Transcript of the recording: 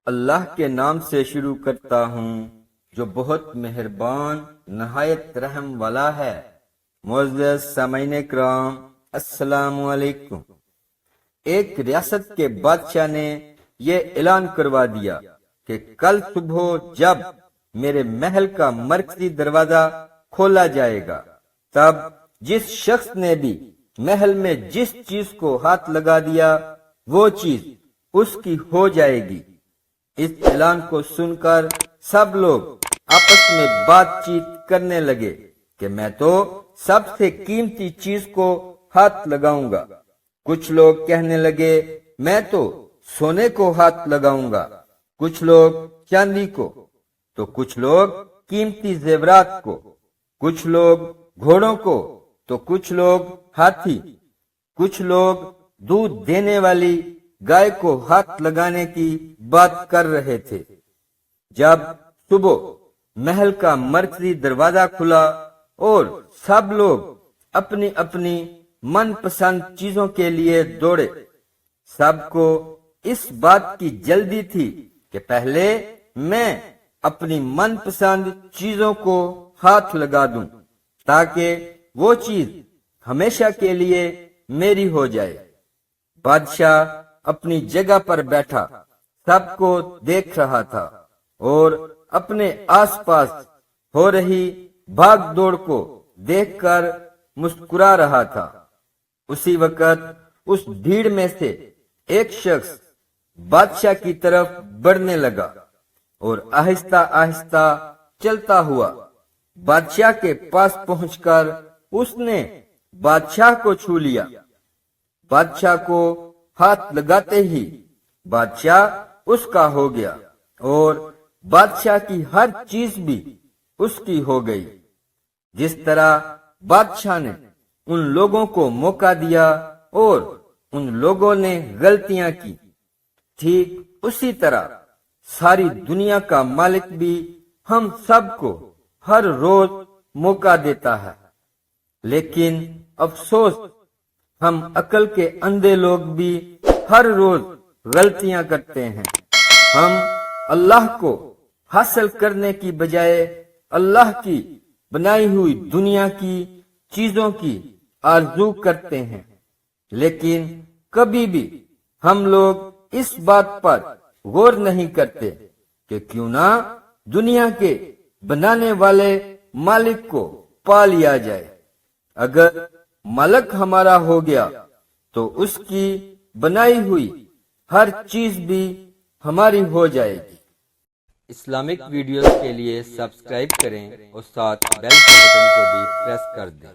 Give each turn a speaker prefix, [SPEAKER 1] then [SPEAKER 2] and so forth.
[SPEAKER 1] اللہ کے نام سے شروع کرتا ہوں جو بہت مہربان نہایت رحم والا ہے۔ معزز سامعین کرام، السلام علیکم۔ ایک ریاست کے بادشاہ نے یہ اعلان کروا دیا کہ کل صبح جب میرے محل کا مرکزی دروازہ کھولا جائے گا، تب جس شخص نے بھی محل میں جس چیز کو ہاتھ لگا دیا وہ چیز اس کی ہو جائے گی۔ اس اعلان کو سن کر سب لوگ آپس میں بات چیت کرنے لگے کہ میں تو سب سے قیمتی چیز کو ہاتھ لگاؤں گا۔ کچھ لوگ کہنے لگے میں تو سونے کو ہاتھ لگاؤں گا، کچھ لوگ چاندی کو، تو کچھ لوگ قیمتی زیورات کو، کچھ لوگ گھوڑوں کو، تو کچھ لوگ ہاتھی، کچھ لوگ دودھ دینے والی گائے کو ہاتھ لگانے کی بات کر رہے تھے۔ جب صبح محل کا مرکزی دروازہ کھلا اور سب لوگ اپنی اپنی من پسند چیزوں کے لیے دوڑے، سب کو اس بات کی جلدی تھی کہ پہلے میں اپنی من پسند چیزوں کو ہاتھ لگا دوں تاکہ وہ چیز ہمیشہ کے لیے میری ہو جائے۔ بادشاہ اپنی جگہ پر بیٹھا سب کو دیکھ رہا تھا اور اپنے آس پاس ہو رہی بھاگ دوڑ کو دیکھ کر مسکرا رہا تھا۔ اسی وقت اس بھیڑ میں سے ایک شخص بادشاہ کی طرف بڑھنے لگا اور آہستہ آہستہ چلتا ہوا بادشاہ کے پاس پہنچ کر اس نے بادشاہ کو چھو لیا۔ بادشاہ کو ہاتھ لگاتے ہی بادشاہ اس کا ہو گیا اور بادشاہ کی ہر چیز بھی اس کی ہو گئی۔ جس طرح بادشاہ نے ان لوگوں کو موقع دیا اور ان لوگوں نے غلطیاں کی، ٹھیک اسی طرح ساری دنیا کا مالک بھی ہم سب کو ہر روز موقع دیتا ہے، لیکن افسوس ہم عقل کے اندھے لوگ بھی ہر روز غلطیاں کرتے ہیں۔ ہم اللہ کو حاصل کرنے کی بجائے اللہ کی بنائی ہوئی دنیا کی چیزوں کی آرزو کرتے ہیں، لیکن کبھی بھی ہم لوگ اس بات پر غور نہیں کرتے کہ کیوں نہ دنیا کے بنانے والے مالک کو پا لیا جائے۔ اگر مالک ہمارا ہو گیا تو اس کی بنائی ہوئی ہر چیز بھی ہماری ہو جائے گی۔ اسلامک ویڈیوز کے لیے سبسکرائب کریں اور ساتھ بیل کے بٹن کو بھی پریس کر دیں۔